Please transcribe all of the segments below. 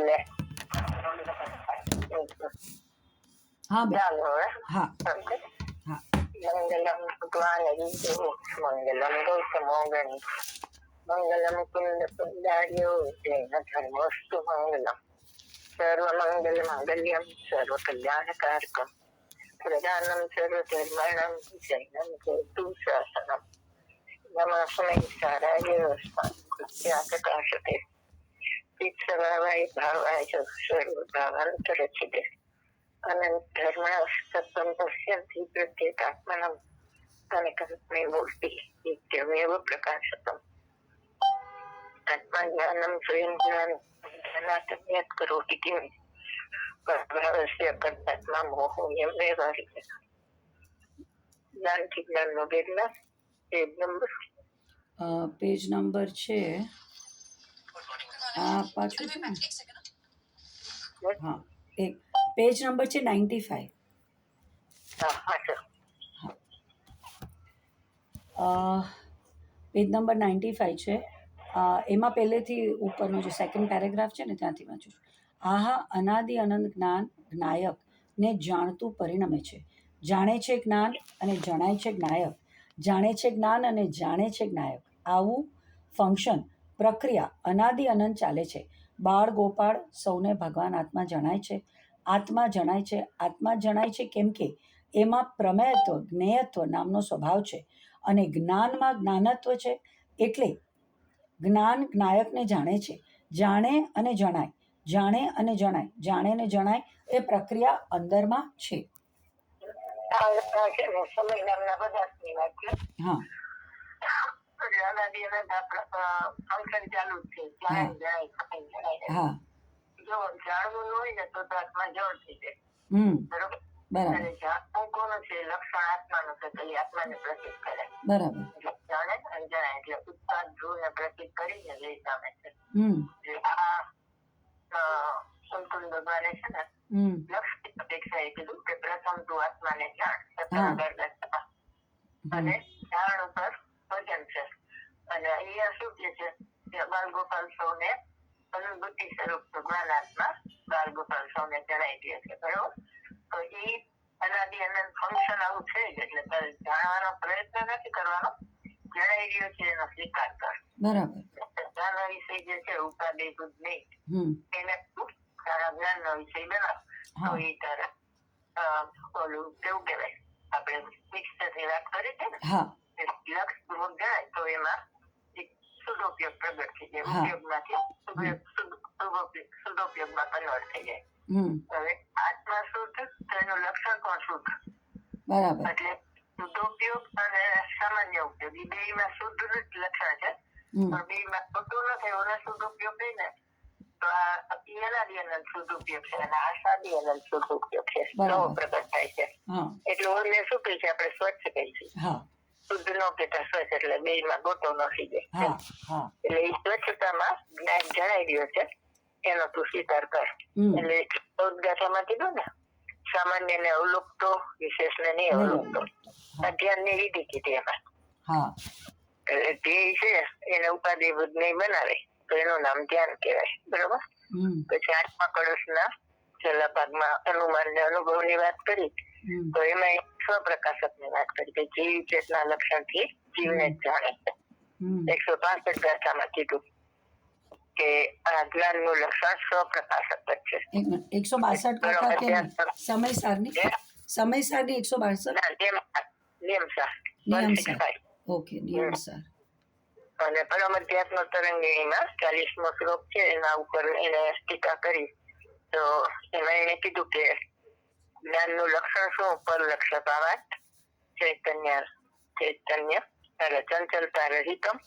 લે હા બેન. ચાલો હવે હા હા મંગલમ ભગવાન વિષ્ણુ મંગલમ ગૌતમ ગણ મંગલમ કુંડ પુંડાર્યો જૈન ધર્મોસ્તુ મંગલમ સર્વમંગલ માંગલ્યમ સર્વ કલ્યાણકારકમ પ્રધાનમ સર્વધર્માણમ જૈનમ કેતુ શાસનમ નમસ્મે સારાય કૃત્યાકટાશતે પિત્સવાય ભાવાય સર્વભાવાંતરચિતે અનંત ધર્મ સત્વમ પશ્યંતિ પ્રત્યેકાત્મનમ અનેકસ્મે મૂર્તિ નિત્યમેવ પ્રકાશતમ આત્મજ્ઞાનમ સ્વયં જ્ઞાન જ્ઞાનાત્મ્યત કરોતિ કિમ પ્રભાવસ્ય કર્તાત્મા મોહોયમ વ્યવહારિક જ્ઞાનથી જ્ઞાનનો ભેદના પેજ નંબર પેજ નંબર છે આ પાછું છે ને? હા એક પેજ નંબર છે 95. હા હા સર પેજ નંબર 95 છે. એમાં પહેલેથી ઉપરનો જે સેકન્ડ પેરેગ્રાફ છે ને ત્યાંથી વાંચું છું. આહા અનાદિ અનંત જ્ઞાન જ્ઞાયક ને જાણતું પરિણમે છે. જાણે છે જ્ઞાન અને જણાય છે જ્ઞાયક. જાણે છે જ્ઞાન અને જાણે છે જ્ઞાયક. આવું ફંક્શન પ્રક્રિયા અનાદિ અનંત ચાલે છે. બાળ ગોપાળ સૌને ભગવાન આત્મા જણાય છે. આત્મા જણાય છે. આત્મા જણાય છે કેમ કે એમાં પ્રમેયત્વ જ્ઞેયત્વ નામનો સ્વભાવ છે અને જ્ઞાનમાં જ્ઞાનત્વ છે. એટલે જ્ઞાન જ્ઞાયકને જાણે છે. જાણે અને જણાય. જાણે અને જણાય. જાણે અને જણાય એ પ્રક્રિયા અંદરમાં છે. આ છે ને સમય નામના પદાર્થની વાત છે. હા અનાદિ અનંત ફંક્શન ચાલુ જ છે. જણાય હા જો જાણવું હોય ને તો આત્મા જળ થઈ જાય. બરોબર. બરાબર અને જાણવું કોનું છે? લક્ષણ આત્માનું છે. તો એ આત્માને પ્રતીક કરે. બરાબર એટલે જાણે અને જણાય એટલે ઉત્પાદ ધ્રુવને પ્રતીક કરીને લઈ સામે છે. એટલે આ સંતુલ ભગવાને છે ને લક્ષ અપેક્ષાએ કીધું કે પ્રથમ તું આત્માને જાણ અને જાણ ઉપર વચન છે. અને અહીંયા શું કે છે કે બાલ ગોપાલ સૌને અનુભૂતિ સ્વરૂપ ભગવાન આત્મા બાલ ગોપાલ સૌને જણાઈ દે છે. બરોબર. તો એ અનાદિ અનંત ફંક્શન આવું છે જ. એટલે જાણવાનો પ્રયત્ન નથી કરવાનો. જણાઈ રહ્યો છે એનો સ્વીકાર કર. બરાબર જ્ઞાનનો વિષય જે છે ઉપાધિભૂત નહીં એને તારા જ્ઞાનનો વિષય બનાવ. તો એ તારા ઓલું કેવું કહેવાય આપણે મિક્સરની વાત કરી છે ને લક્ષ પૂર્વક જણાય તો એમાં એક શુદ્ધોપયોગ પ્રગટ થઈ જાય. ઉપયોગમાંથી શુદ્ધોપયોગમાં કન્વર્ટ થઈ જાય. હવે આત્મા શુદ્ધ તો એનું લક્ષણ પણ શુદ્ધ. બરાબર એટલે શુદ્ધોપયોગ અને સામાન્ય ઉપયોગ એ બે માં શુદ્ધ જ લક્ષણ છે. પણ બે માં ખોટું ન થાય ઓને શુદ્ધ ઉપયોગ થઈ ને તો આ અનાદિ અનંત શુદ્ધ ઉપયોગ છે અને આ સાદી અનંત શુદ્ધ ઉપયોગ છે. નવો પ્રગટ થાય છે. એટલે ઓને શું કહે છે આપણે સ્વચ્છ કહી છીએ. શુદ્ધ નો કહેતા સ્વચ્છ એટલે બે માં ગોટો નથી જાય. એટલે એ સ્વચ્છતામાં જ્ઞાન જણાઈ રહ્યો છે એનો તું સ્વીકાર કર. એટલે ઉદગાથામાં કીધું ને સામાન્ય ને અવલોકતો વિશેષ ને નહીં અવલોકતો. ધ્યાન ની વિધિ કીધી એમાં. એટલે ધ્યેય છે એને ઉપાધિભૂત નહીં બનાવે તો એનું નામ ધ્યાન કહેવાય. બરોબર. પછી આત્મા કળશના છેલ્લા ભાગમાં અનુમાન ને અનુભવ ની વાત કરી તો એમાં સ્વપ્રકાશક ની વાત કરી કે જીવ ચેતના લક્ષણ થી જીવને જ જાણે છે. 165 ગાથામાં કીધું કે આ જ્ઞાન નું લક્ષણ સ્વપ્રકાશક જ છે. 162 ગાથા કે સમયસારની 162 નિયમસાર ઓકે નિયમસાર. અને પરમ અધ્યાત્મ તરંગીણીમાં 40મો શ્લોક છે એના ઉપર એને ટીકા કરી તો એમાં એને કીધું કે જ્ઞાન નું લક્ષણ શું? પર લક્ષ્ય ભાવાત ચૈતન્ય ચંચલતા રહિતમ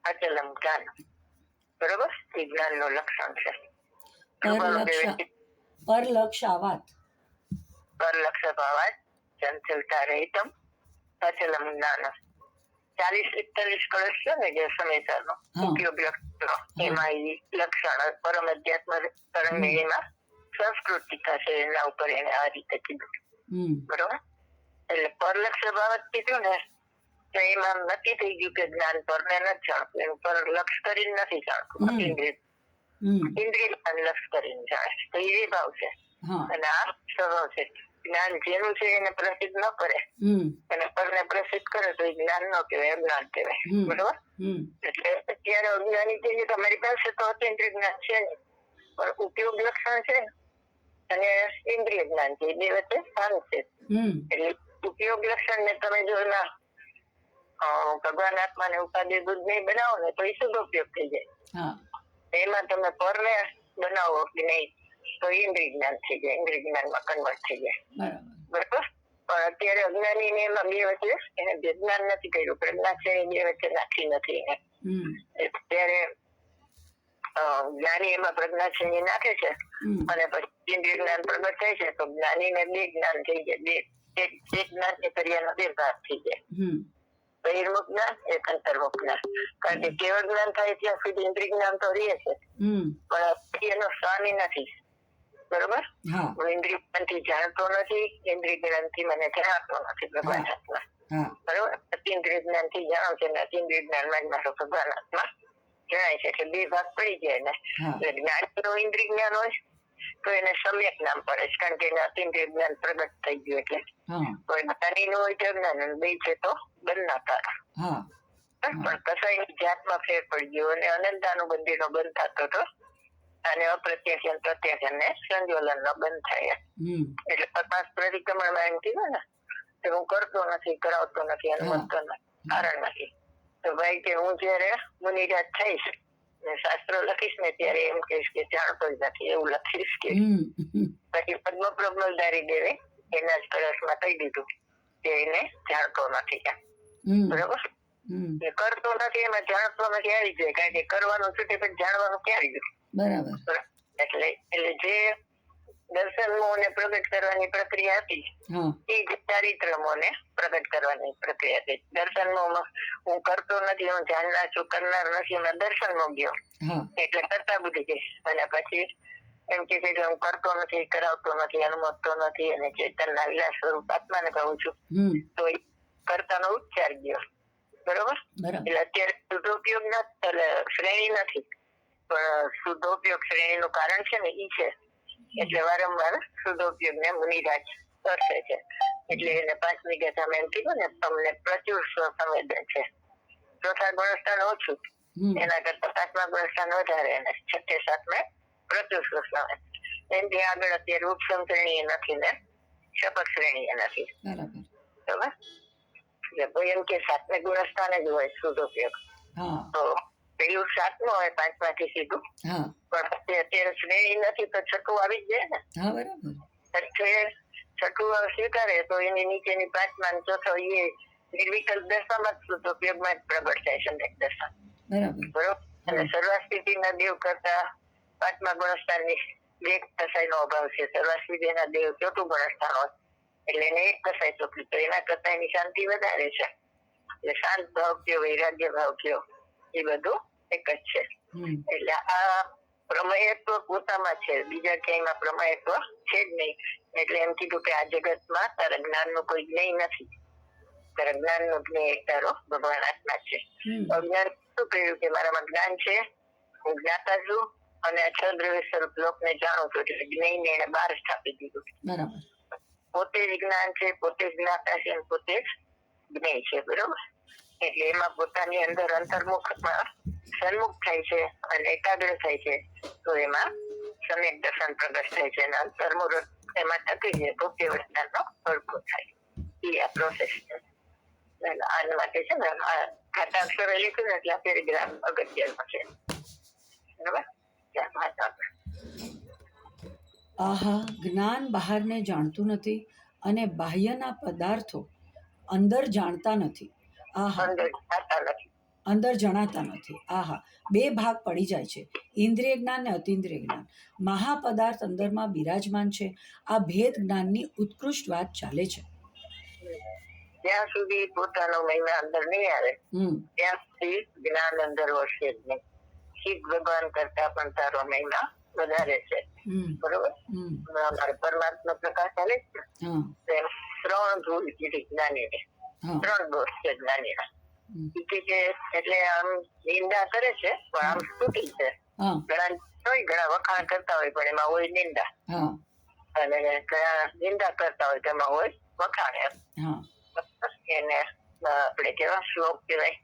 અચલમ જ્ઞાન. બરોબર. એ જ્ઞાન નું લક્ષણ છે. પર લક્ષ્ય ભાવાત ચંચલતા રહિતમ અચલમ જ્ઞાન. 40-41 કળશ છે ને જે સમયસર નો ઉપયોગ લક્ષણ એમાં એ લક્ષણ પરમ અધ્યાત્મ તરંગીણીમાં સંસ્કૃતિકા છે એના ઉપર એને આ રીતે કીધું. બરોબર. એટલે પરલક્ષ્ય બાબત કીધું ને તો એમાં નક્કી થઈ ગયું કે જ્ઞાન પરને નથી જાણતું, એનું પર લક્ષ કરીને નથી જાણતું, ઇન્દ્રિય જ્ઞાન લક્ષ કરીને જાણે, તો એ વિભાવ છે. અને આ સ્વભાવ છે. જ્ઞાન જેનું છે એને પ્રસિદ્ધ ન કરે અને પરને પ્રસિદ્ધ કરે તો એ જ્ઞાન ન કહેવાય, અજ્ઞાન કહેવાય. બરોબર? એટલે અત્યારે અજ્ઞાની છે તમારી પાસે તો અતિન્દ્રિય જ્ઞાન છે નહીં, પણ ઉપયોગ લક્ષણ છે અને ઇન્દ્રિય જ્ઞાન છે, એ બે વચ્ચે ભાન છે. એટલે ઉપયોગ લક્ષણ ને તમે જો ભગવાન આત્મા ને ઉપાધિ દૂધ નહીં બનાવો ને તો એ શુદ્ધ ઉપયોગ થઈ જાય. એમાં તમે પરને બનાવો કે નહીં તો ઇન્દ્રિય જ્ઞાન થઈ જાય, ઇન્દ્રિય જ્ઞાનમાં કન્વર્ટ થઈ જાય. બરાબર? પણ અત્યારે અજ્ઞાની ને એમાં બે વચ્ચે એને જ્ઞાન નથી કર્યું, પ્રજ્ઞા છે એ બે વચ્ચે નાખી નથી એને. અત્યારે જ્ઞાની એમાં પ્રજ્ઞા છે એ નાખે છે અને પછી ઇન્દ્રિય જ્ઞાન પ્રગટ થાય છે તો જ્ઞાની ને બે જ્ઞાન થઈ જાય, એક જ્ઞાન એ કર્યાનો બે ભાગ થઈ જાય. બહિર્મુખ જ્ઞાન એક અંતર્મુખ જ્ઞાન. કારણ કે કેવળ જ્ઞાન થાય ત્યાં સુધી ઇન્દ્રિય જ્ઞાન તો રહે છે પણ એનો સ્વામી નથી. બરોબર? હું ઇન્દ્રિય જ્ઞાન થી જાણતો નથી, ઇન્દ્રિય જ્ઞાન થી મને જણાતો નથી ભગવાન આત્મા. બરોબર? અતિન્દ્રિય જ્ઞાન થી જાણો છે ને અતિન્દ્રિય જ્ઞાન માં મારો ભગવાન આત્મા જણાય છે એટલે બે ભાગ પડી જાય ને. એટલે જ્ઞાની નું ઇન્દ્રિય જ્ઞાન હોય તો એને સમ્યક નામ પડે છે, કારણ કે એને અતિન્દ્રિય જ્ઞાન પ્રગટ થઈ ગયું. એટલે કોઈ જ્ઞાની નું હોય તો જ્ઞાન બે છે તો બંધાકાર. પણ કસાઈની જાતમાં ફેર પડી ગયો અને અનંતાનું બંધીનો બંધ થતો હતો અને અપ્રત્યક્ષ પ્રત્યક્ષ ને સંજોલન નો બંધ થાય. એટલે પ્રકાશ પરિક્રમણ માં એમ કીધું ને કે હું કરતો નથી, કરાવતો નથી, અનુમતતો કારણ નથી. તો ભાઈ કે હું જયારે મુનિરાજ થઈશ શાસ્ત્રો લખીશ ને ત્યારે એમ કહીશ કે જાણતો જ નથી એવું લખીશ. કે પછી પદ્મ પ્રબલધારી દેવે એના જ કળશમાં કહી દીધું કે એને જાણતો નથી. બરોબર? કરતો નથી એમાં જાણતો નથી આવી જાય, કારણ કે કરવાનું છૂટે પછી જાણવાનું ક્યાં આવી ગયું. બરાબર? એટલે જે દર્શન મોને પ્રગટ કરવાની પ્રક્રિયા હતી એ જ ચારિત્ર મોને પ્રગટ કરવાની પ્રક્રિયા હતી. દર્શન મોમાં હું કરતો નથી, હું જાણનાર છું, કરનાર નથી, એમાં દર્શન મો ગયો એટલે કરતા બુદ્ધિ ગઈ. અને પછી એમ કે હું કરતો નથી, કરાવતો નથી, અનુમતતો નથી અને ચેતનના વિલાસ સ્વરૂપ આત્માને કહું છું તો એ કર્તાનો ઉચ્ચાર ગયો. બરોબર? એટલે અત્યારે શુદ્ધોપયોગ એટલે શ્રેણી નથી પણ શુદ્ધોપયોગ શ્રેણી નું કારણ છે ને ઈ છે. એટલે વારંવાર શુદ્ધોપયોગ ને મુનિરાજ કરશે છે. એટલે એને 5મી ગાથામાં એમ કીધું ને તમને પ્રચુર સ્વસંવેદન છે. ચોથા ગુણસ્થાન ઓછું, એના કરતા 5મા ગુણસ્થાન વધારે અને 6 7 પ્રચુર સ્વસંવેદન. એમથી આગળ અત્યારે ઉપસમ શ્રેણી નથી ને શપથ શ્રેણી નથી. બરાબર? કોઈ એમ કે 7મે ગુણસ્થાન જ હોય શુદ્ધોપયોગ, તો પેલું 7મું હોય 5માંથી સીધું, પણ અત્યારે શ્રેણી નથી તો 6ઠું આવી જ જાય ને. છઠ્ઠું સ્વીકારે તો એની નીચેની 5મા અને 4થો એ નિર્વિકલ્પ દશામાં જ શુદ્ધોપયોગમાં જ પ્રગટ થાય છે સમ્યક દશા. બરોબર? અને સર્વાસ્થિતિના દેવ કરતા 5મા ગુણસ્થાનની એક કસાઈનો અભાવ છે. સર્વાસ્થિતિના દેવ 4થું ગુણસ્થાન હોય એટલે એને એક કસાઈ ચોખ્ખી, તો એના કરતા એની શાંતિ વધારે છે. એટલે શાંત ભાવ કયો, વૈરાગ્ય ભાવ કયો, એ બધું એક જ છે. એટલે આ પ્રમેયત્વ પોતામાં છે, બીજા ક્યાંયમાં પ્રમેયત્વ છે જ નહીં. એટલે એમ કીધું કે આ જગતમાં તારા જ્ઞાન નું કોઈ જ્ઞેય નથી, તારા જ્ઞાન નું જ્ઞેય તારો ભગવાન આત્મા છે. અજ્ઞાન શું કહ્યું કે મારામાં જ્ઞાન છે, હું જ્ઞાતા છું અને અક્ષદ્રવ્ય સ્વરૂપ લોકને જાણું છું, એટલે જ્ઞેય ને એને બહાર સ્થાપી દીધું. પોતે જ જ્ઞાન છે, પોતે જ જ્ઞાતા છે, પોતે જ જ્ઞેય છે. બરોબર? એટલે એમાં પોતાની અંદર અંતર્મુખમાં સન્મુખ થાય છે અને એકાગ્ર થાય છે તો એમાં સમ્યક દર્શન પ્રગટ થાય છે અને અંતર્મુખ એમાં ટકી જાય તો કેવળતાનો ભડકો થાય. એ આ પ્રોસેસ છે. આના માટે છે ને આ ખાતા અક્ષરે લખ્યું ને એટલે આ પેરેગ્રાફ અગત્યનો છે. બરાબર? આહા, જ્ઞાન બહારને જાણતું નથી અને બાહ્યના પદાર્થો અંદર જાણતા નથી. આહા, અંદર જણાતા નથી. આહા, 2 ભાગ પડી જાય છે, ઇન્દ્રિય જ્ઞાન ને અતિન્દ્રિય જ્ઞાન. મહાપદાર્થ અંદરમાં બિરાજમાન છે. આ ભેદ જ્ઞાનની ઉત્કૃષ્ટ વાત ચાલે છે. જ્યાં સુધી પોતાનો મહિમા અંદર નહીં આવે ત્યાં સુધી જ્ઞાન અંદર વસે જ નહીં. શિવ ભગવાન કરતા પણ તારો મહિમા વધારે છે. બરોબર? અમારે પરમાત્મા પ્રકાશ ચાલે છે ને 3 ધૂળ કીધી જ્ઞાની ને. હા 3 દોષ છે જ્ઞાનીના. હમ, ઈ કે એટલે આમ નિંદા કરે છે પણ આમ સ્તુતિ છે. હા ઘણા વખાણ કરતા હોય પણ એમાં હોય નિંદા, હા અને ઘણા નિંદા કરતા હોય તેમાં હોય વખાણ. એમ હા એને આપણે કેવા શ્લોક કહેવાય,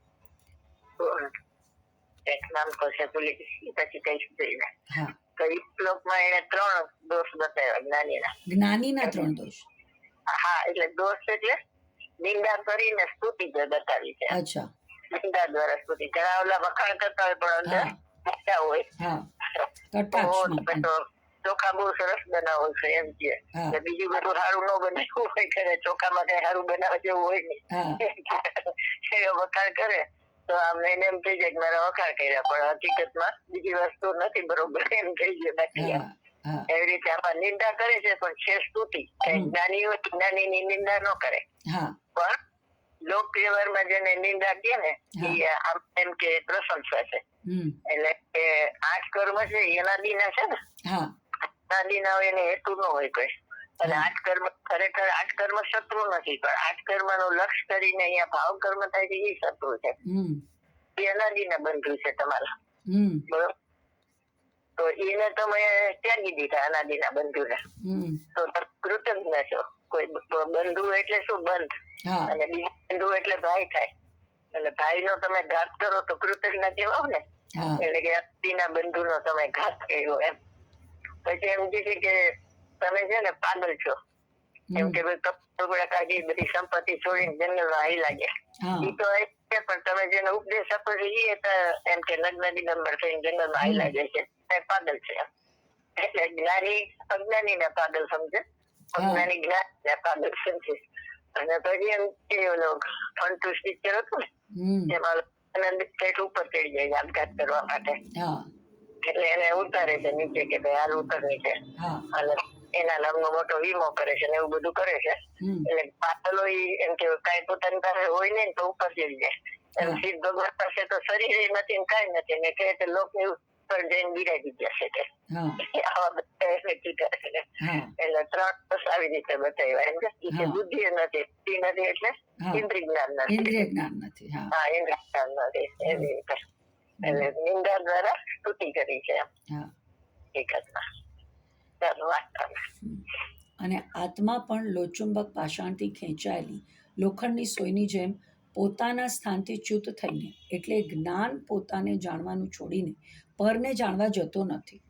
એક નામ તો છે ભૂલી ગઈ, પછી કઈ જોઈને. હા તો એ શ્લોકમાં એને 3 દોષ બતાવ્યા જ્ઞાનીના. જ્ઞાનીના 3 દોષ. હા, એટલે દોષ એટલે નિંદા કરીને સ્તુતિ જે બતાવી છે. અચ્છા. નિંદા દ્વારા સ્તુતિ. ઘણા ઓલા વખાણ કરતા હોય પણ અંદર હા ઈચ્છા હોય હા કટાક્ષમાં. તો ચોખા બહુ સરસ બનાવો છે એમ કે, હા એટલે બીજું બધું સારું ન બનાવ્યું હોય કે ચોખામાં કઈ સારું બનાવવા જેવું હોય હા નહીં, એ વખાણ કરે તો આમ એને એમ થઈ જાય કે મારા વખાણ કર્યા, પણ હકીકતમાં બીજી વસ્તુ નથી બરોબર એમ થઈ ગયું નથી. હા હા એવી રીતે આમાં નિંદા કરે છે પણ છે સ્તુતિ. જ્ઞાનીઓ જ્ઞાનીની નિંદા ન કરે, હા પણ લોક વ્યવહારમાં જેને નિંદા કે ને હા. એ આમ એમ કે પ્રશંસા છે. હમ એટલે કે 8 કર્મ છે એના દીના છે ને, હા એના દીના હોય એને હેતુ ન હોય કોઈ. અને હા 8 કર્મ ખરેખર 8 કર્મ શત્રુ નથી, પણ 8 કર્મ નું લક્ષ્ય કરીને અહીંયા ભાવ કર્મ થાય છે એ શત્રુ છે. હમ એ અનાદિના બંધુ છે તમારા, હમ બરોબર? તો એને તમે ત્યાગી દીધા અનાદિના બંધુને, હમ તો તમે કૃતજ્ઞ છો. કોઈ બંધુ એટલે શું? બંધ. હા અને બીજો બંધુ એટલે ભાઈ થાય. એટલે ભાઈ નો તમે ઘાત કરો તો કૃતજ્ઞ કહેવાય ને. હા એટલે કે અતિના બંધુ નો તમે ઘાત કર્યો એમ. પછી એમ કહે છે કે તમે છે ને પાગલ છો, એમ કે ટુકડા કાઢી બધી સંપત્તિ છોડીને જંગલમાં આવી લાગ્યા. હા એ તો છે, પણ તમે જેને ઉપદેશ આપો છો એ એમ કે નગ્ન દિગંબર થઈને જંગલમાં આવી લાગે છે, એ પાગલ છે. એટલે જ્ઞાની અજ્ઞાની ને પાગલ સમજે, અજ્ઞાની જ્ઞાની ને પાગલ સમજે. અને પછી એમ કે ઓલો ફંટુસ પિક્ચર હતું ને, એમાં આનંદ સ્ટેટ ઉપર ચડી જાય આપઘાત કરવા માટે. હા એટલે એને ઉતારે છે નીચે કે ભાઈ હાલ ઉતર નીચે, હા અને એના નામનો મોટો વીમો કરે છે ને એવું બધું કરે છે. એટલે પાગલો એમ કે કઈ પોતાની પાસે હોય નહીં તો ઉપર ચડી જાય. એમ સિદ્ધ ભગવાન પાસે તો શરીર નથી ને કઈ નથી ને કે લોક ની ઉપર જઈને બિરાજી ગયા છે કે આવા બધા એને કીધા છે. એટલે 3 વર્ષ આવી રીતે બતાવ્યા. એમ કે બુદ્ધિ નથી, બુદ્ધિ નથી એટલે ઇન્દ્રિય જ્ઞાન નથી. ઇન્દ્રિય જ્ઞાન નથી. હા, ઇન્દ્રિય જ્ઞાન નથી એવી રીતે. એટલે નિંદા દ્વારા સ્તુતિ કરી છે એમ હકીકતમાં. ચાલો વાત કરો. અને આત્મા પણ લોચુંબક પાષાણથી ખેંચાયેલી લોખંડની સોયની જેમ પોતાના સ્થાનથી ચ્યુત થઈને, એટલે જ્ઞાન પોતાને જાણવાનું છોડીને પરને જાણવા જતો નથી.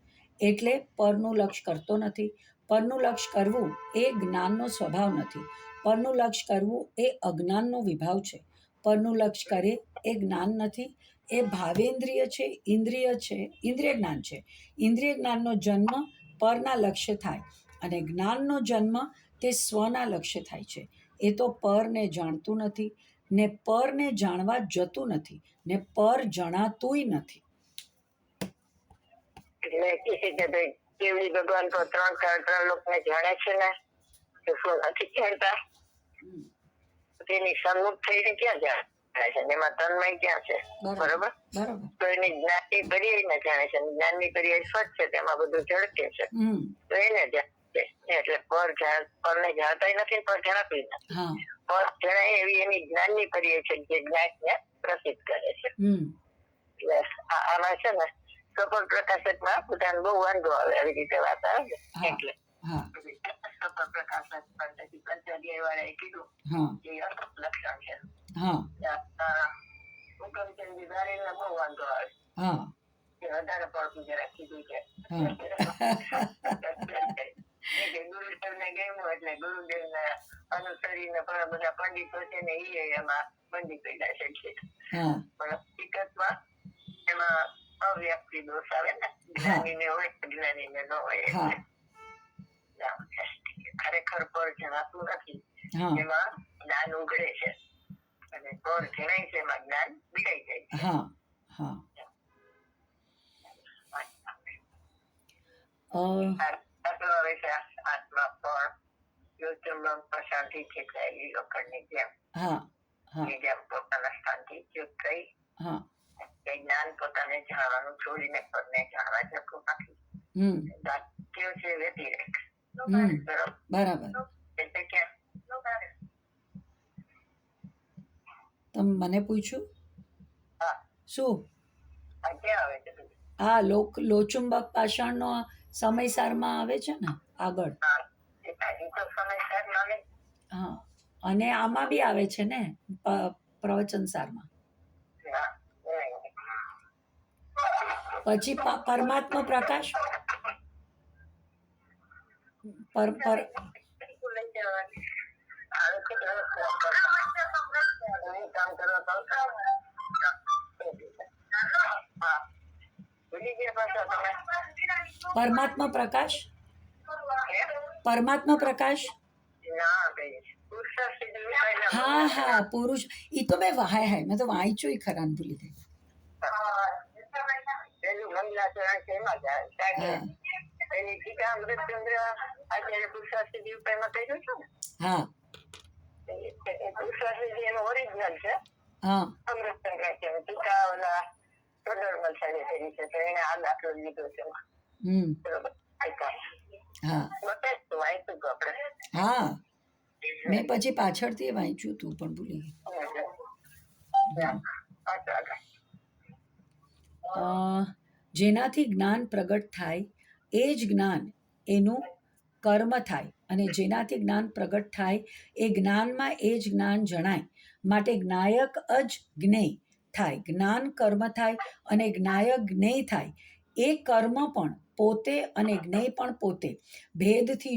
એટલે પરનું લક્ષ્ય કરતો નથી. પરનું લક્ષ્ય કરવું એ જ્ઞાનનો સ્વભાવ નથી. પરનું લક્ષ્ય કરવું એ અજ્ઞાનનો વિભાવ છે. પરનું લક્ષ્ય કરે એ જ્ઞાન નથી, એ ભાવેન્દ્રિય છે, ઇન્દ્રિય છે, ઇન્દ્રિય જ્ઞાન છે. ઇન્દ્રિય જ્ઞાનનો જન્મ પરના લક્ષ્ય થાય, અને જ્ઞાનનો જન્મ તે સ્વના લક્ષ્ય થાય છે. એ તો પરને જાણતું નથી, ને પરને જાણવા જતું નથી, ને પર જણાતુંય નથી. એટલે કે ભાઈ કેવડી ભગવાન તો 3 લોકને જાણે છે ને, તો શું નથી જાણતા? તેની સન્મુખ થઈને ક્યાં જાણે છે? એમાં તન્મય ક્યાં છે? બરોબર. તો એની જ્ઞાનની પર્યાય જાણે છે, જ્ઞાનની પર્યાય સ્વચ્છ છે, તેમાં બધું ઝળકે છે, તો એને જાણે. એટલે પરને જાણતા નથી, પર જણાતું નથી. પર જણાય એવી એની જ્ઞાનની પર્યાય છે જે જ્ઞાનને પ્રસિદ્ધ કરે છે. એટલે આમાં છે ને સફળ પ્રકાશકમાં બધાને બહુ વાંધો આવે આવી રીતે વાત આવે ને. એટલે સફળ પ્રકાશક પંચાધ્યાય વાળાએ કીધું કે લક્ષણ છે. હુકમચંદ બિહારીને બહુ વાંધો આવે કે વધારે પડતું જરા કીધું છે. ગુરુદેવને ગમ્યું એટલે ગુરુદેવને અનુસરીને ઘણા બધા પંડિતો છે ને એ એમાં બંધી પેદા છે. પણ હકીકતમાં એમાં અવ્યક્તિ દોષ આવે ને, જ્ઞાનીને હોય અજ્ઞાનીને ન હોય. ખરેખર પર જણાતું નથી એમાં જ્ઞાન ઉઘડે છે, અને પર જણાય છે એમાં જ્ઞાન બિડાઈ જાય છે. આત્મા પણ યોચુંબક પ્રશાંતિ ખેંચાયેલી લોખંડની જેમ પોતાના સ્થાનથી ચ્યુત થઈ, જ્ઞાન પોતાને જાણવાનું છોડીને પરને જાણવા જતું નથી. કેવું છે વ્યતિરેક. બરાબર. એટલે કે તમે મને પૂછ્યું હા શું આ ક્યાં આવે છે બધું? આ લોચુંબક પાષાણનો સમયસારમાં આવે છે ને આગળ. હા એ તો સમયસરમાં નહીં. હા અને આમાં બી આવે છે ને પ્રવચન સારમાં. ના નહીં. પછી પરમાત્મા પ્રકાશ પર પર લઈ જવાની. આવે છે કે નહીં કામ કરવા પાવતા? હા ભૂલી ગયા પાછા તમે? પરમાત્મા પ્રકાશ હે? પરમાત્મા પ્રકાશ ના ભાઈ પુરુષાર્થ સિદ્ધિ વિષયના હા હા પુરુષ એ તો મેં મેં તો વાંચ્યું ય ખરા ને ભૂલી ગઈ. પેલું મંગલાચરણ છે એમાં જ આવે. કારણ હા કે એની ટીકા અમૃતચંદ્ર આચાર્ય પુરુષાર્થ સિદ્ધિ વિષયમાં કહ્યું છે ને. હા એ પુરુષાર્થ સિદ્ધિ એનું ઓરિજિનલ છે. હા અમૃતચંદ્ર છે ટીકા ઓલા પ્રદર્મલ સાહેબે કરી છે તો એને આ દાખલો લીધો છે એમાં. બરોબર ટીકા હા બતાવીશ તો વાંચ્યું હતું આપણે. હા મેં પછી પાછળથી વાંચ્યું હતું પણ ભૂલી ગઈ. જેનાથી જ્ઞાન પ્રગટ થાય એ જ જ્ઞાન એનું કર્મ થાય અને જેનાથી જ્ઞાન પ્રગટ થાય એ જ્ઞાનમાં એ જ જ્ઞાન જણાય માટે જ્ઞાયક જ જ્ઞેય થાય. જ્ઞાન કર્મ થાય અને જ્ઞાયક જ્ઞેય થાય. એ કર્મ પણ પોતે અને જ્ઞેય પણ પોતે. ભેદથી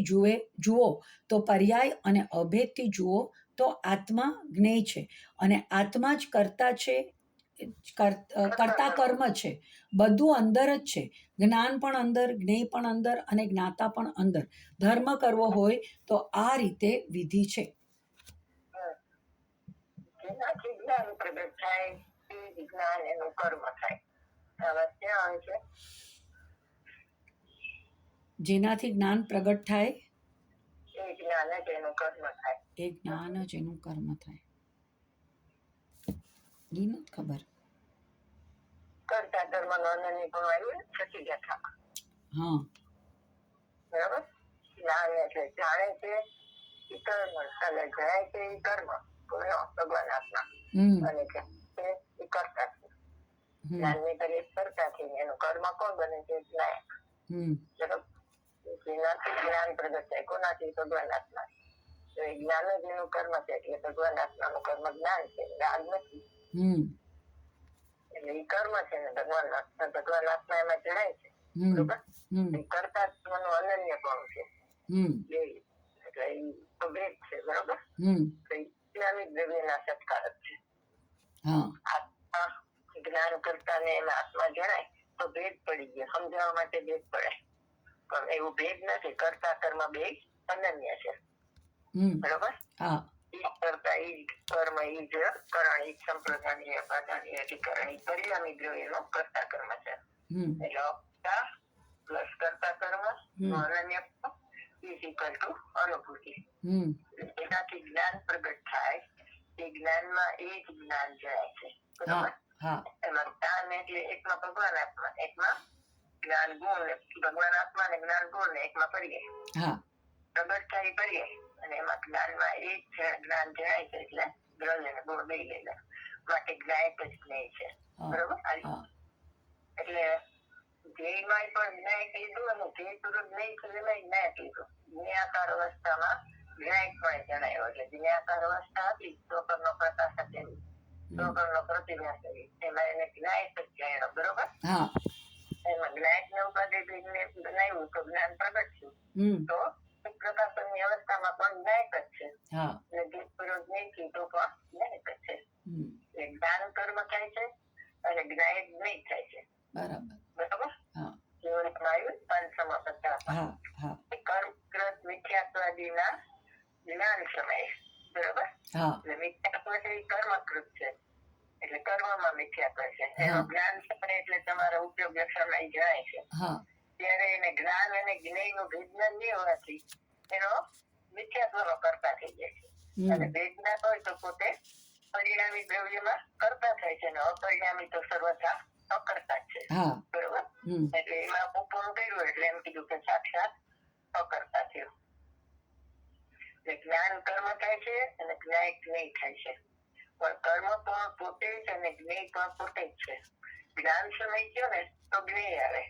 જુઓ તો પર્યાય અને અભેદથી જુઓ તો આત્મા જ્ઞેય છે અને આત્મા જ કર્તા છે, કર્તા કર્મ છે. બધું અંદર જ છે. જ્ઞાન પણ અંદર, જ્ઞેય પણ અંદર અને જ્ઞાતા પણ અંદર. ધર્મ કરવો હોય તો આ રીતે વિધિ છે. જેનાથી જ્ઞાન પ્રગટ થાય એ જ્ઞાન એનું કર્મ થાય. હવે ક્યાં આવે છે? જેનાથી જ્ઞાન પ્રગટ થાય એ જ્ઞાન જ એનું કર્મ થાય. એ જ્ઞાન જ એનું કર્મ થાય. એ નથી ખબર. કરતા કર્મ નો અનન્ય પણ આવ્યું ને છઠ્ઠી ગાથામાં. હા બરાબર જ્ઞાન એટલે જાણે છે એ કર્મ અને જણાય છે એ કર્મ ભગવાન આત્મા અને એ કરતા છે. જ્ઞાનની કરીએ કરતા છે એનું કર્મ કોણ બને છે? જ્ઞાયક. બરાબર જેનાથી જ્ઞાન પ્રગટ થાય કોનાથી? ભગવાન આત્મા. તો એ જ્ઞાન જ એનું કર્મ છે એટલે ભગવાન આત્માનું કર્મ જ્ઞાન છે જ્ઞાન નથી. એટલે એ કર્મ છે ને ભગવાન આત્મા એમાં જણાય છે. બરોબર કરતા નું અનન્ય પણ છે. એટલે એ અભેદ છે. બરોબર ઇસ્લામિક દ્રવ્યના સત્કારક છે. આત્મા જ્ઞાન કરતા ને એમાં આત્મા જણાય તો ભેદ પડી ગયો. સમજાવવા માટે ભેદ પડે પણ એવું ભેદ નથી. કરતા કર્મ બે અનન્ય છે. બરોબર કરતા ઈ કર્મ ઈ જ કરણ ઈ સંપ્રદાય અપાદાની અધિકરણ ઈ પરિણામી દ્રવ્યનો કરતા કર્મ છે. એટલે અપતા પ્લસ કરતા કર્મ અનન્ય ઇઝ ઇક્વલ ટુ અનુભૂતિ. એનાથી જ્ઞાન પ્રગટ થાય એ જ્ઞાનમાં એ જ જ્ઞાન જણાય છે. બરોબર એમાં જ્ઞાન એટલે એકમાં ભગવાન આત્મા, એકમાં જ્ઞાન ગુણ. ભગવાન આત્મા ને જ્ઞાન ગુણ ને એકમાં પર્યાય પ્રગટ થાય પર્યાય અને એમાં જ્ઞાનમાં એ જ જ્ઞાન જણાય છે એટલે દ્રવ્ય ને ગુણ બે લેલા માટે જ્ઞાયક જ જ્ઞેય છે. બરોબર એટલે ધ્યેયમાં પણ જ્ઞાયક લીધું અને ધ્યેય પૂરું જ્ઞેય છે એમાં જ્ઞાયક લીધું. જ્ઞાકાર અવસ્થામાં જ્ઞાયક પણ જણાયો એટલે જ્ઞાકાર અવસ્થા હતી ચોકરનો પ્રકાશ હતી ચોકરનો પ્રતિભાસ હતી એમાં એને જ્ઞાયક જ જાણ્યો. બરોબર એમાં જ્ઞાયક ને ઉપાધિ બનાવ્યું તો જ્ઞાન પ્રગટ થયું તો પ્રકાશનની અવસ્થામાં પણ જ્ઞાયક જ છે અને ધ્યેયપૂર્વક જ્ઞેય તો પણ જ્ઞાયક જ છે. જ્ઞાન કર્મ થાય છે અને જ્ઞાયક જ્ઞેય થાય છે. બરાબર કેવી રીતના આવ્યું? પાંચમા પત્તામાં કર્મકૃત મિથ્યાત્વાદીના જ્ઞાન સમયે. બરોબર એટલે મિથ્યાત્વ છે એ કર્મકૃત છે એટલે કર્મમાં મિથ્યાત્વ છે. એનો જ્ઞાન સમય એટલે તમારા ઉપયોગ સમય જણાય છે ત્યારે એને જ્ઞાન અને જ્ઞેય નું ભેદના નહીં હોવાથી એનો મિથ્યાત્વનો કરતા થઈ જાય છે. અને ભેદના હોય તો પોતે પરિણામી દ્રવ્યમાં કરતા થાય છે અને અપરિણામી તો સર્વથા અકર્તા છે. બરોબર એટલે એમાં પૂરું કર્યું એટલે એમ કીધું કે સાક્ષાત અકર્તા થયો. જ્ઞાન કર્મ થાય છે અને જ્ઞાયક જ્ઞેય થાય છે. પણ કર્મ પણ પોતે છે ને જ્ઞેય પણ પોતે જ છે. જ્ઞાન સમય કયો ને તો જ્ઞેય આવે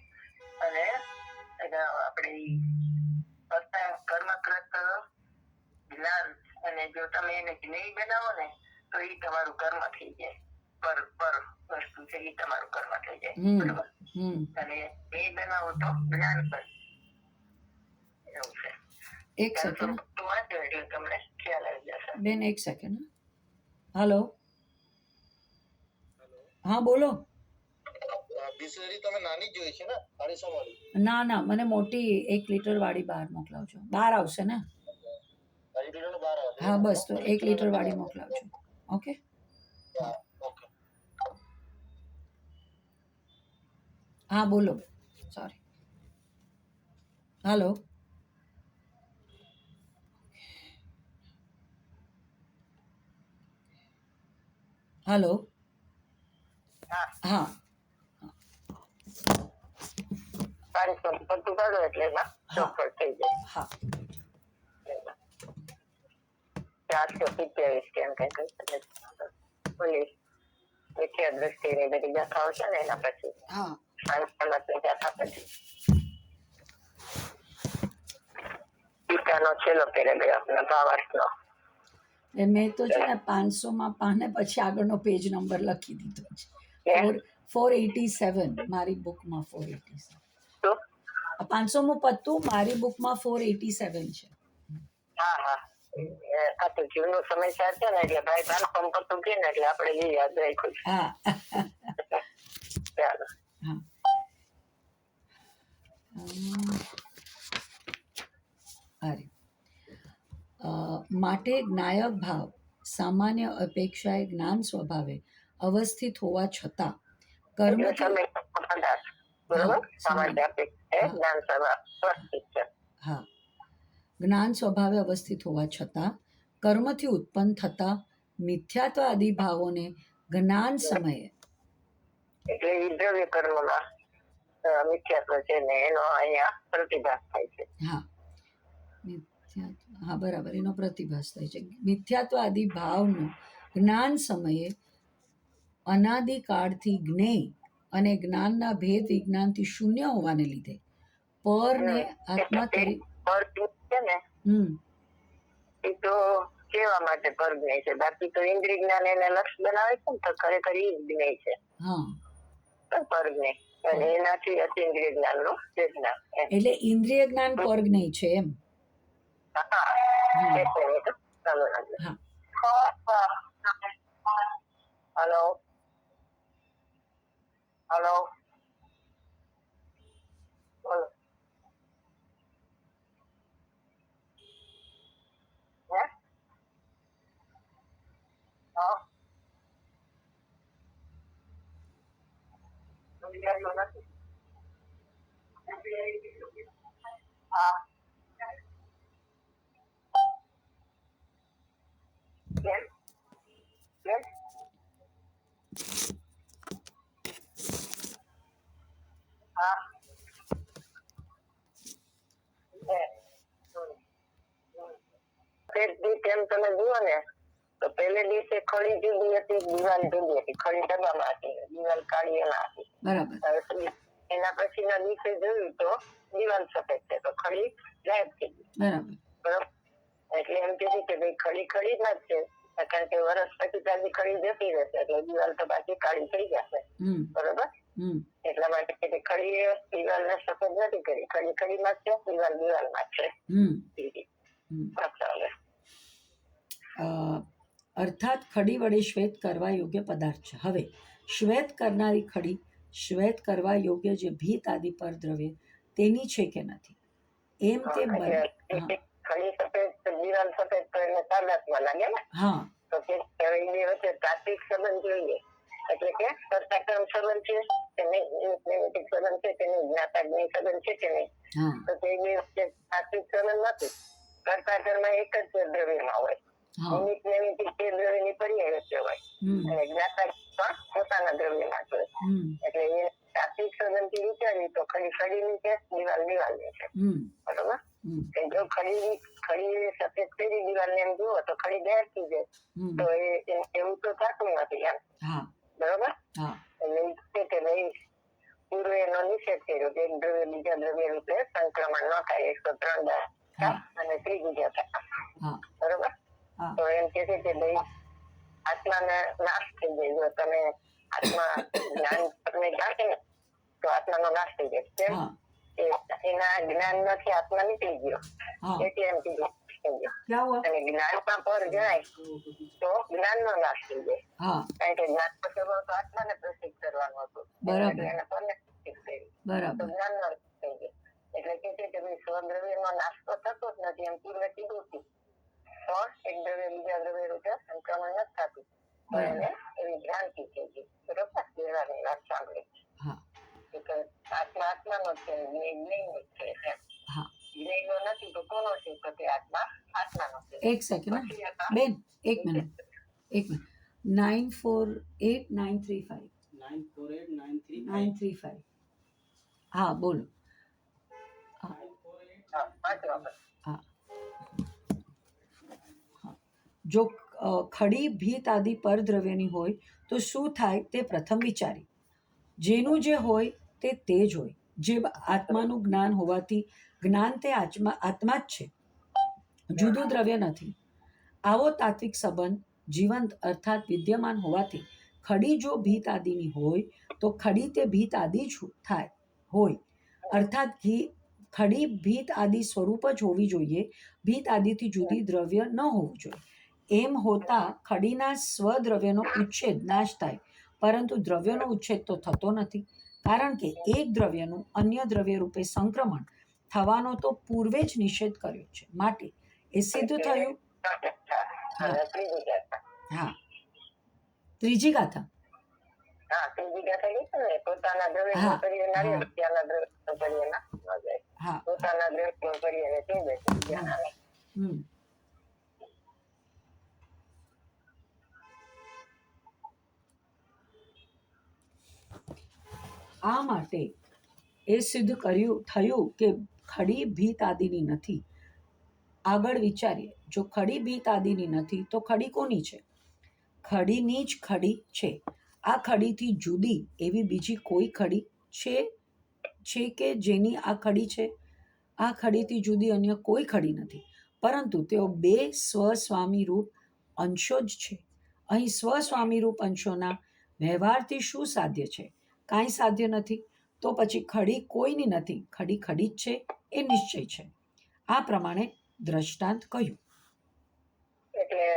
અને આપણે કર્મકૃત જ્ઞાન અને જો તમે એને જ્ઞેય બનાવો ને તો એ તમારું કર્મ થઈ જાય. પર વસ્તુ છે એ તમારું કર્મ થઈ જાય. બરોબર. અને એ બનાવો તો જ્ઞાન પર એવું છે. એક સેકન્ડ વાંચો એટલે તમને ખ્યાલ આવી જશે. બેન એક સેકન્ડ. હાલો, હા બોલો. બિસ્લેરી તમે નાની જોઈ છે ને 250 વાળી? ના ના, મને મોટી 1 લીટર વાળી બહાર મોકલાવજો. બહાર આવશે ને? 2 લીટરનું બહાર આવે. હા બસ, તો 1 લીટર વાળી મોકલાવજો. ઓકે. ઓકે. હા બોલો. સોરી. હાલો. હાલો. હા. બધું કરો એટલે એમાં ચોખ્ખો થઈ જાય. હા. 427 કેમ કઈ બોલી મુખ્ય દ્રષ્ટિની બધી ગાથાઓ છે ને એના પછી હા. સંતની ગાથા પછી ગીતાનો છેલ્લો પેરેગ્રાફ ભાવાર્થનો. મેં તો છે ને 500માં પાને પછી આગળનો પેજ નંબર લખી દીધો છે. 487 મારી બુકમાં 487. 500મું પત્તું મારી બુકમાં 487 છે. હા આ તો જીવનો સમાચાર છે ને એટલે ભાઈ 500 પત્તું કે ને એટલે આપણે એ યાદ રાખ્યું છે. હા. ચાલો. હા. અરે માટે જ્ઞાયક ભાવ સામાન્ય અપેક્ષાએ જ્ઞાન સ્વભાવે અવસ્થિત હોવા છતાં કર્મથી હા જ્ઞાન સ્વભાવે અવસ્થિત હોવા છતાં કર્મથી ઉત્પન્ન થતા મિથ્યાત્વ આદિ ભાવોને જ્ઞાન સમયે એટલે એ દ્રવ્ય કર્મમાં મિથ્યાત્વ છે ને એનો અહીંયા પ્રતિભાસ થાય છે. હા હા બરાબર, એનો પ્રતિભાસ થાય છે. મિથ્યાત્વ આદિ ભાવનું જ્ઞાન સમયે અનાદિકાળથી જ્ઞેય અને જ્ઞાનના ભેદ વિજ્ઞાનથી શૂન્ય હોવાને લીધે પરને આત્મા છે ને એ તો કેવા માટે પર જ્ઞેય છે, બાકી તો ઇન્દ્રિય જ્ઞાન એને લક્ષ્ય બનાવે છે ને તો ખરેખર એ જ જ્ઞેય છે. પર જ્ઞેય અને એનાથી અતિન્દ્રિય જ્ઞાન નું ચેતના. એટલે ઇન્દ્રિય જ્ઞાન પર જ્ઞેય છે એમ. હલો હલો બોલો. હા કેમ કેમ હા તેમ તમે જુઓ ને તો પહેલે દિવસે ખડી જુદી હતી, દિવાલ જુદી હતી. ખડી ડબ્બામાં હતી, દિવાલ કાળી એમાં હતી. બરાબર. એના પછીના દિવસે જોયું તો દિવાલ સફેદ છે તો ખડી ગાયબ થઈ ગઈ. બરાબર. એટલે એમ કીધું કે ભાઈ ખડી ખડી જ છે, કારણ કે વર્ષ પછી ત્યાંથી ખડી જતી રહેશે એટલે દિવાલ તો બાકી કાળી થઈ જશે. બરોબર. એટલા માટે ખડી દિવાલ ને સફેદ નથી કરી, ખડી ખડીમાં જ છે, દિવાલ દિવાલમાં જ છે. અર્થાત ખડી વડે શ્વેત કરવા યોગ્ય પદાર્થ છે. હવે શ્વેત કરનારી ખડી શ્વેત કરવા યોગ્ય જે ભીત આદિ પર દ્રવ્ય તેની છે કે નથી એમ કે ખડી સફેદ દિવાલ સફેદ તો એને તાદાત્મ્ય લાગે ને. હા તો કે વચ્ચે તાત્વિક સંબંધ જોઈએ એટલે કે કર્તા કર્મ સંબંધ છે કે નહીં, નૈમિતિક સંબંધ છે કે નહીં, જ્ઞાતા જ્ઞેય સંબંધ છે કે નહીં. તો તે બે વચ્ચે તાત્વિક સંબંધ નથી. કર્તા કર્મ એક જ દ્રવ્યમાં હોય, નિમિત્ત નૈમિતિક તે દ્રવ્યની પર્યાય વચ્ચે હોય અને જ્ઞાતા પણ પોતાના દ્રવ્યમાં જ હોય. એટલે એ તાત્વિક સંબંધથી વિચારીએ તો ખડી ખડીની છે, દિવાલ દિવાલની છે. બરોબર. હમ, કે જો ખડી સફેદ કરી દિવાલને એમ જુઓ તો ખડી બેસતી જાય હમ, તો એવું તો થતું નથી એમ. હા બરોબર. હા એટલે ઈ છે કે ભાઈ પૂર્વે એનો નિષેધ કર્યો કે એક દ્રવ્ય બીજા દ્રવ્ય રૂપે સંક્રમણ ન થાય 103 હા અને ત્રિભુજા થાય. હા બરોબર. હા તો એમ કે છે કે ભાઈ આત્માને નાશ થઈ જાય. જો તમે આત્મા જ્ઞાન તમે જાણે ને તો આત્માનો નાશ થઈ જાય. કેમ? હા એના જ્ઞાન માંથી આત્મા નીકળી ગયો હા એટલે એમ કીધું થઈ ગયો. क्या हुआ અને જ્ઞાનમાં પર જાય તો જ્ઞાનનો નાશ થઈ જાય. હા કારણ કે જ્ઞાનનો સ્વભાવ તો આત્માને પ્રસિદ્ધ કરવાનો હતો. બરાબર. એટલે એને પરને પ્રસિદ્ધ કર્યું. તો બરાબર જ્ઞાનનો નાશ થઈ જાય. એટલે કે છે કે ભાઈ સ્વદ્રવ્યનો નાશ તો થતો જ નથી એમ પૂર્વે કીધું હતું. પણ એક દ્રવ્ય બીજા દ્રવ્ય રૂપે સંક્રમણ નથી થતું. તો બરાબર એને એવી ભ્રાંતિ થઈ ગઈ. બરોબર. વ્યવહારની વાત સાંભળી. હા કે આત્મા આત્માનો છે, જ્ઞેયનો છે એમ. હા જ્ઞેયનો નથી તો કોનો છે? તો તે આત્મા આત્માનો છે. એક સેકન્ડ પછી આ બેન એક મિનિટ 948935 935 હા બોલો હા પાંચ વખત હા હા. જો ખડી ભીત આદિ પરદ્રવ્યની હોય તો શું થાય તે પ્રથમ વિચારી. જેનું જે હોય તે જ હોય. જે આત્માનું જ્ઞાન હોવાથી જ્ઞાન તે આત્મા જ છે, જુદું દ્રવ્ય નથી. આવો તાત્વિક સંબંધ જીવંત અર્થાત વિદ્યમાન હોવાથી ખડી જો ભીત આદિની હોય તો ખડી તે ભીત આદિ જ થાય હોય અર્થાત ખડી ભીત આદિ સ્વરૂપ જ હોવી જોઈએ, ભીત આદિથી જુદી દ્રવ્ય ન હોવું જોઈએ. એમ હોતા ખડીના સ્વદ્રવ્યનો ઉચ્છેદ નાશ થાય, પરંતુ દ્રવ્યનો ઉચ્છેદ તો થતો નથી, કારણ કે એક દ્રવ્યનું અન્ય દ્રવ્ય રૂપે સંક્રમણ થવાનો તો પૂર્વે જ નિષેધ કર્યો છે, માટે એ સિદ્ધ થયું. અને ત્રીજી ગાથા. હા ત્રીજી ગાથા હા, ત્રીજી ગાથા લીધી ને પોતાના દ્રવ્ય હા, કરીએ નારીએ હા. ત્યાંના દ્રવ્ય કરીએ ના ન જાય. હા પોતાના દ્રવ્ય કરીએ ને તે જાય ત્યાં આવે. હમ આ માટે એ સિદ્ધ થયું કે ખડી ભીત આદિની નથી. આગળ વિચારીએ, જો ખડી ભીત આદિની નથી તો ખડી કોની છે? ખડીની જ ખડી છે. આ ખડીથી જુદી એવી બીજી કોઈ ખડી છે કે જેની આ ખડી છે? આ ખડીથી જુદી અન્ય કોઈ ખડી નથી, પરંતુ તેઓ બે સ્વસ્વામી રૂપ અંશો જ છે. અહીં સ્વસ્વામી રૂપ અંશોના વ્યવહારથી શું સાધ્ય છે? કાંઈ સાધ્ય નથી. તો પછી ખડી કોઈની નથી, ખડી ખડી જ છે એ નિશ્ચય છે. આ પ્રમાણે દ્રષ્ટાંત કહ્યું. એટલે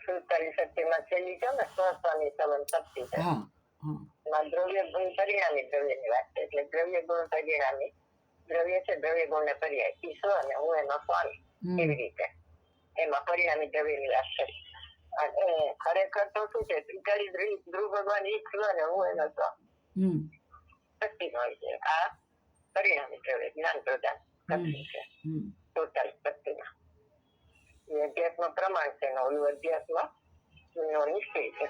સુતારી શક્તિમાં છેલ્લી છે ને સ્વસ્વામી સંબંધ શક્તિ છે. હા હા એમાં દ્રવ્ય ગુણ પરિણામી દ્રવ્યની વાત છે. એટલે દ્રવ્ય ગુણ પરિણામી દ્રવ્ય છે, દ્રવ્ય ગુણ ને પર્યાય ઈ સ્વ અને હું એનો સ્વામી એવી રીતે એમાં પરિણામી દ્રવ્યની વાત કરી. અને ખરેખર તો શું છે? ત્રિકાળી ધ્રુવ ભગવાન ઈ સ્વ અને હું એનો સ્વ શક્તિ હોય છે. આ પરિણામી દ્રવ્ય જ્ઞાન પ્રદાન શક્તિ છે ટોટલ શક્તિમાં. એ અધ્યાત્મ પ્રમાણ છે ને ઓલું અધ્યાત્મ નો નિશ્ચય છે.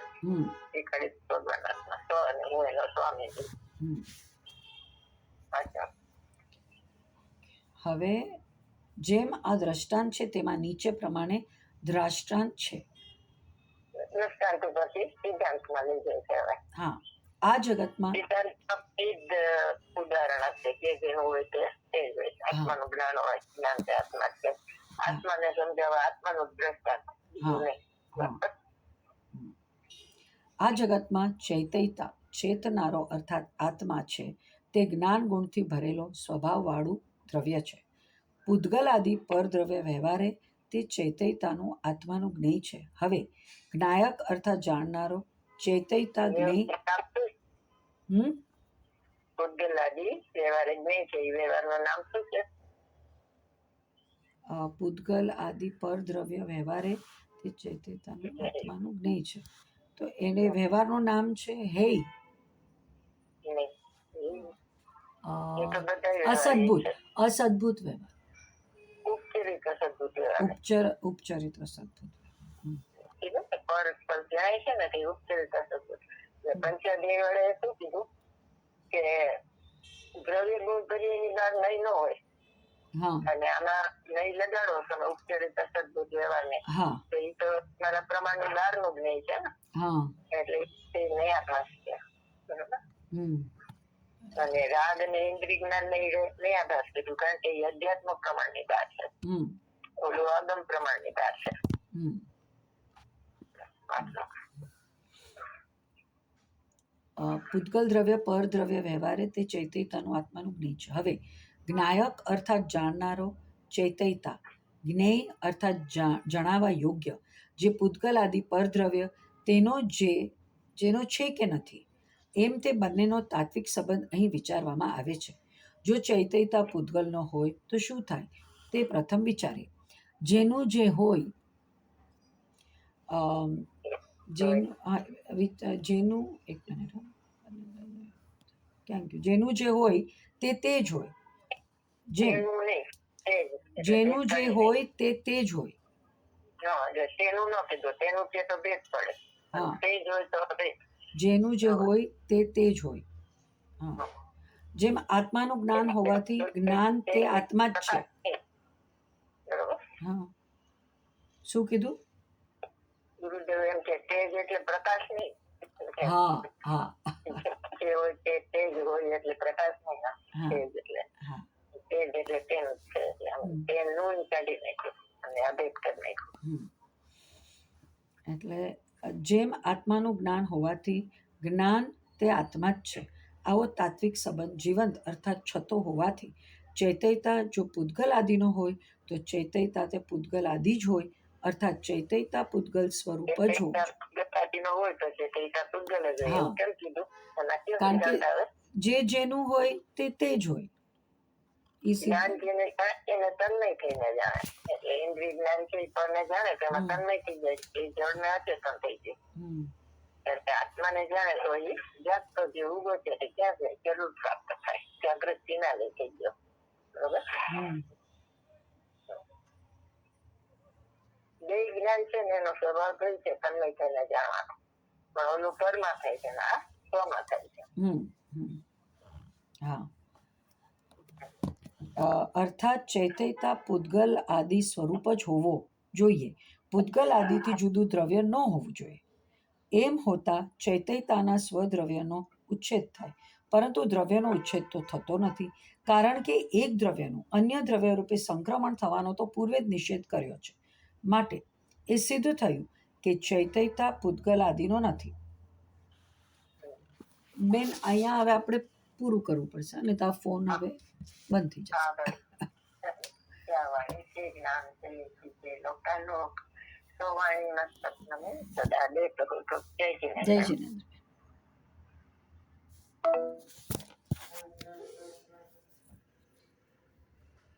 ત્રિકાળી ભગવાન આત્મા સ્વ અને હું એનો સ્વામી છું. અચ્છા. હવે જેમ આ દ્રષ્ટાંત છે તેમાં નીચે પ્રમાણે દ્રષ્ટાંત છે. દ્રષ્ટાંત પછી સિદ્ધાંતમાં લઈ જાય છે. હવે હા આ જગતમાં સિદ્ધાંતમાં એ જ ઉદાહરણ આપશે કે જેનું હોય તે જ હોય. આત્માનું જ્ઞાન હોય, જ્ઞાન તે આત્મા છે. આત્માને સમજાવવા આત્માનું દ્રષ્ટાંત. આ જગતમાં ચૈતયતા ચેતનારો અર્થાત આત્મા છે તે જ્ઞાન ગુણથી ભરેલો સ્વભાવવાળું દ્રવ્ય છે. પૂતગલ આદિ પરદ્રવ્ય વ્યવહારે તે ચૈતયતાનું આત્માનું જ્ઞેય છે. હવે જ્ઞાયક અર્થાત જાણનારો ચૈતયતા જ્ઞેય પૂતગલ આદિ વ્યવહાર જ્ઞેય છે. એ વ્યવહારનું નામ શું છે? પૂતગલ આદિ પરદ્રવ્ય વ્યવહારે તે ચૈતયતાનું આત્માનું જ્ઞેય છે. તો એને વ્યવહારનું નામ છે હેય અસદભૂત વ્યવહાર. ઉપચરિત અસદભૂત વ્યવહાર. ઉપચરિત અસદભૂત પર જાય છે ને તે ઉપચરિત અસદભૂત. પંચાદિ વડે શું કીધું કે દ્રવ્ય ગુણ કરીએ એની બહાર નહીં ન હોય. હા અને આમાં નહીં લગાડો તમે ઉપચારિત સદબુદ્ધ વ્યવહારને હા તો એ તો મારા પ્રમાણની બહારનું જ નહીં છે ને, હા એટલે તે નયા ભાસ છે. બરોબર. હમ અને રાગ ને ઇન્દ્રિય જ્ઞાન ને નયા ભાસ કીધું, કારણ કે એ અધ્યાત્મ પ્રમાણની બહાર છે, હમ ઓલું અગમ પ્રમાણની બહાર છે. હમ પૂતગલ દ્રવ્ય પર દ્રવ્ય વ્યવહારે તે ચૈતયતાનું આત્માનું જ્ઞેય છે. હવે જ્ઞાયક અર્થાત જાણનારો, ચૈતયતા જ્ઞેય અર્થાત જણાવવા યોગ્ય, જે પૂતગલ આદિ પરદ્રવ્ય જેનો છે કે નથી, એમ તે બંનેનો તાત્વિક સંબંધ અહીં વિચારવામાં આવે છે. જો ચૈતયતા પૂતગલનો હોય તો શું થાય તે પ્રથમ વિચારીએ. જેનું જે હોય જેનું એક મિનિટ ક્યાં ગયું, જેનું જે હોય તે જ હોય. તેનું નહીં, તે જ. જેનું જે હોય તે જ હોય. તેનું ન કીધું, તેનું છે તો ભેદ પડે. હા. તે જ હોય તો ભેદ. જેનું જે હોય તે જ હોય. હા. જેમ આત્માનું જ્ઞાન હોવાથી જ્ઞાન તે આત્મા જ છે. બરોબર. હા. શું કીધું? ગુરુદેવ એમ કે તેજ એટલે પ્રકાશ નહીં. હા હા જે હોય તે તેજ હોય એટલે પ્રકાશ નહીં. હા. તેજ એટલે હા તેજ એટલે તેનું જ છે. એટલે આમ તેનું જ કાઢી નાખ્યું અને અભેદ કરી નાખ્યું. એટલે જેમ આત્માનું જ્ઞાન હોવાથી જ્ઞાન તે આત્મા જ છે, આવો તાત્વિક સંબંધ જીવંત અર્થાત છતો હોવાથી ચૈતયતા જો પૂતગલ આદિનો હોય તો ચૈતયતા તે પૂતગલ આદિ જ હોય, અર્થાત ચૈતયતા પૂતગલ સ્વરૂપ જ હોય. ગતાજીનો હોય તો છે તે પૂતગલ જ હોય. હા. એવું કેમ કીધું? એના કેમ કારણ કે સિદ્ધાંત આવે? જેનું હોય તે જ હોય. જ્ઞાન જેને એને તન્મય થઈને જાણે, એટલે ઇન્દ્રિય જ્ઞાન છે એ પરને જાણે તો એમાં તન્મય થઈ જાય, એ જળને અચેતન થઈ જાય. એટલે આત્માને જાણે તો એ જાગતો જે ઉભો છે તે ક્યાં જાય, જરૂર પ્રાપ્ત થાય, જાગૃત ના લઈ થઈ ગયો. બરોબર. બે જ્ઞાન છે ને એનો સ્વભાવ કઈ છે તન્મય થઈને જાણવાનો, પણ ઓલું પરમાં થાય છે ને આ સ્વમાં થાય છે. હા. અર્થાત ચૈતયતા પૂતગલ આદિ સ્વરૂપ જ હોવો જોઈએ, પૂતગલ આદિથી જુદું દ્રવ્ય ન હોવું જોઈએ. એમ હોતા ચૈતયતાના સ્વદ્રવ્યનો ઉચ્છેદ થાય, પરંતુ દ્રવ્યનો ઉચ્છેદ તો થતો નથી, કારણ કે એક દ્રવ્યનું અન્ય દ્રવ્ય રૂપે સંક્રમણ થવાનો તો પૂર્વે જ નિષેધ કર્યો છે. માટે એ સિદ્ધ થયું કે ચૈતયતા પૂતગલ આદિનો નથી. બેન, અહીંયા હવે આપણે પૂરું કરવું પડશે, અને તો આ ફોન હવે બંધ થઈ જશે. જ્ઞાન છે લોકાનો સોવાણી મસ્તક નમે સદા દે તો જય જિનેન્દ્ર. જય જિનેન્દ્ર.